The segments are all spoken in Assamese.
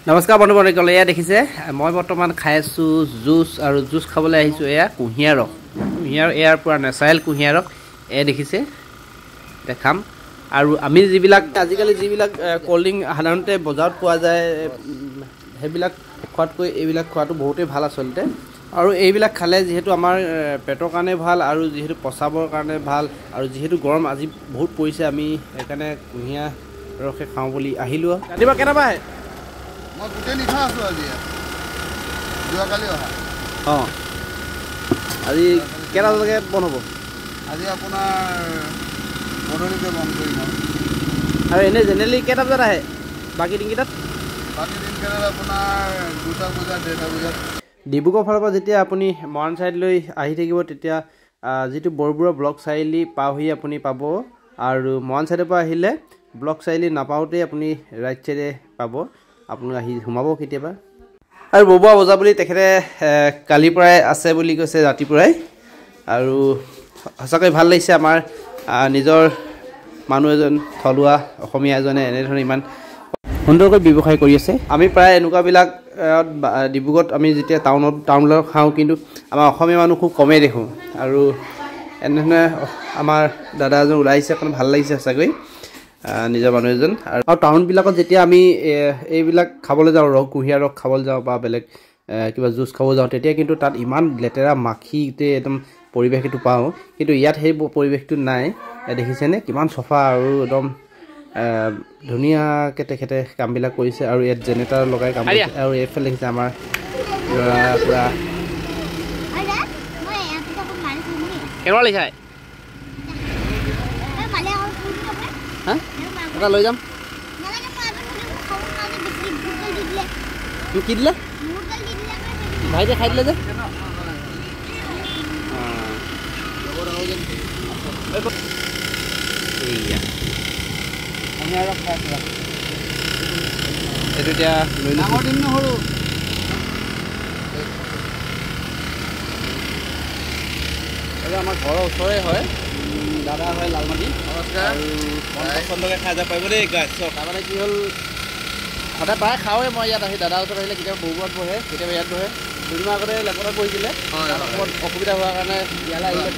নমস্কাৰ বন্ধুসকল, এয়া দেখিছে মই বৰ্তমান খাই আছো জুচ আৰু জুচ খাবলৈ আহিছো। এয়া কুঁহিয়াৰ ৰস, কুঁহিয়াৰ এয়াৰ পৰা নেচাৰেল কুঁহিয়াৰ ৰস এয়া দেখিছে দেখাম। আৰু আমি যিবিলাক আজিকালি যিবিলাক কোল্ড ড্ৰিংক সাধাৰণতে বজাৰত পোৱা যায় সেইবিলাক খোৱাতকৈ এইবিলাক খোৱাটো বহুতেই ভাল আচলতে। আৰু এইবিলাক খালে যিহেতু আমাৰ পেটৰ কাৰণে ভাল আৰু যিহেতু প্ৰস্ৰাৱৰ কাৰণে ভাল আৰু যিহেতু গৰম আজি বহুত পৰিছে, আমি সেইকাৰণে কুঁহিয়াৰ ৰসে খাওঁ বুলি আহিলোঁ। ৰাতিপুৱা কেইটাপা আহে? মই গোটেই নিশা আছোঁ আজি, যোৱাকালি অহা। অঁ, আজি কেইটা বজালৈকে বন্ধ হ'ব? আজি আপোনাৰ গধূলিকৈ বন্ধ কৰিম। আৰু এনেই জেনেৰেলি কেইটা বজাত আহে বাকী দিনকেইটাত? বাকী দিনকেইটাত আপোনাৰ 2টা বজাত 1:30 বজাত। ডিব্ৰুগড় ফালৰ পৰা যেতিয়া আপুনি মৰাণ চাইডলৈ আহি থাকিব তেতিয়া যিটো বৰবৰুৱা ব্লক চাৰিআলি পাওঁহি আপুনি পাব। আৰু মৰাণ চাইডৰ পৰা আহিলে ব্লক চাৰিআলি নাপাওঁতেই আপুনি ৰাইট চাইডে পাব, আপুনি আহি সোমাব কেতিয়াবা। আৰু বৰবৰুৱা বজাৰ বুলি তেখেতে কালিৰ পৰাই আছে বুলি কৈছে, ৰাতিপুৱাই। আৰু সঁচাকৈ ভাল লাগিছে, আমাৰ নিজৰ মানুহ এজন থলুৱা অসমীয়া এজনে এনেধৰণে ইমান সুন্দৰকৈ ব্যৱসায় কৰি আছে। আমি প্ৰায় এনেকুৱাবিলাক ডিব্ৰুগড়ত আমি যেতিয়া টাউনলৈ খাওঁ, কিন্তু আমাৰ অসমীয়া মানুহ খুব কমেই দেখোঁ। আৰু এনেধৰণে আমাৰ দাদা এজন ওলাই আহিছে, অকণ ভাল লাগিছে সঁচাকৈ নিজৰ মানুহ এজন। আৰু টাউনবিলাকত যেতিয়া আমি এইবিলাক খাবলৈ যাওঁ, কুঁহিয়াৰ ৰস খাবলৈ যাওঁ বা বেলেগ কিবা জুচ খাব যাওঁ, তেতিয়া কিন্তু তাত ইমান লেতেৰা মাখি গোটেই একদম পৰিৱেশ এইটো পাওঁ, কিন্তু ইয়াত সেই পৰিৱেশটো নাই। দেখিছেনে কিমান চফা আৰু একদম ধুনীয়াকৈ তেখেতে কামবিলাক কৰিছে। আৰু ইয়াত জেনেৰেটাৰ লগাই কাম কৰিছে। আৰু এইফালে দেখিছে আমাৰ পূৰা এটা লৈ যাম। কি দিলে ভাইটিয়ে খাই দিলে যে। এইটো এতিয়া লৈ ডাঙৰ দিম নে সৰু? এইটো আমাৰ ঘৰৰ ওচৰে হয়, দাদা হয় লালমাটি। নমস্কাৰ। আৰু মন পচন্দকৈ খাই যাব পাৰিব দেই গাছ। তাৰমানে কি হ'ল, সদায় প্ৰায় খাওঁৱে মই ইয়াত আহি দাদাৰ ওচৰত আহিলে। কেতিয়াবা বৰবৰুৱাত বহে, কেতিয়াবা ইয়াত বহে। দুদিনমান আগতে লেপটত বহিছিলে, অকণমান অসুবিধা হোৱাৰ কাৰণে ইয়ালৈ আহিলে।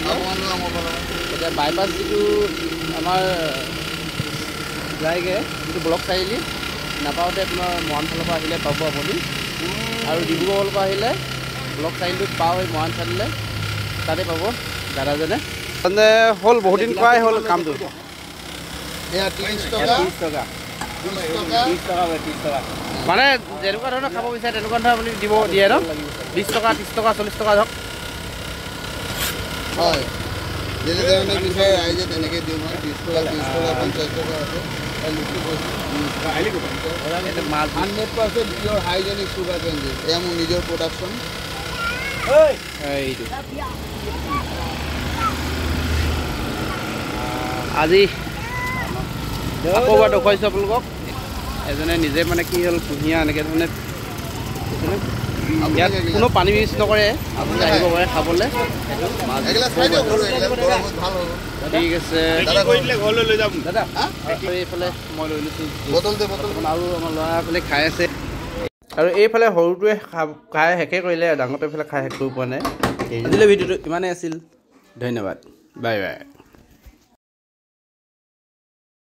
এতিয়া বাইপাছ যিটো আমাৰ যায়গৈ, যিটো ব্লক চাৰিআলি নাপাওঁতে আপোনাৰ মৰাণ ফালৰ পৰা আহিলে পাব আপুনি। আৰু ডিব্ৰুগড় ফালৰ পৰা আহিলে ব্লক চাৰিআলিটোত পাওঁ, সেই মৰাণ চাৰিআলিলৈ তাতে পাব দাদাজনে। মানে হ'ল বহুত দিন কৰাই হ'ল কামটো। 30 টকা। 30 টকা মানে যেনেকুৱা ধৰণৰ খাব বিচাৰে তেনেকুৱা ধৰণৰ আপুনি দিয়ে ন? 20 টকা, 30 টকা, 40 টকা ধৰক। হয়, যেনেধৰণে বিচাৰে ৰাইজে তেনেকৈ দিওঁ মই। 30 টকা, 30 টকা, 50 টকা আছে। 100% পিয়ৰ হাইজেনিক চুগাৰ কেন দিম। এয়া মোৰ নিজৰ প্ৰডাকশ্যন। এইটো আজি আকৌ এবাৰ দেখুৱাইছোঁ আপোনালোকক। এজনে নিজে মানে কি হ'ল, কুঁহিয়াৰ এনেকৈ ধৰণে ইয়াত কোনো পানী মিক্স নকৰে। আপুনি আহিব পাৰে খাবলৈ। ঠিক আছে দাদা, এইফালে মই লৈ লৈছোঁ আৰু আমাৰ ল'ৰাফালে খাই আছে। আৰু এইফালে সৰুটোৱে খাই শেষেই কৰিলে, ডাঙৰটোৱে এইফালে খাই শেষ কৰিব পৰা নাই। আজিলৈ ভিডিঅ'টো ইমানেই আছিল। ধন্যবাদ, বাই বাই।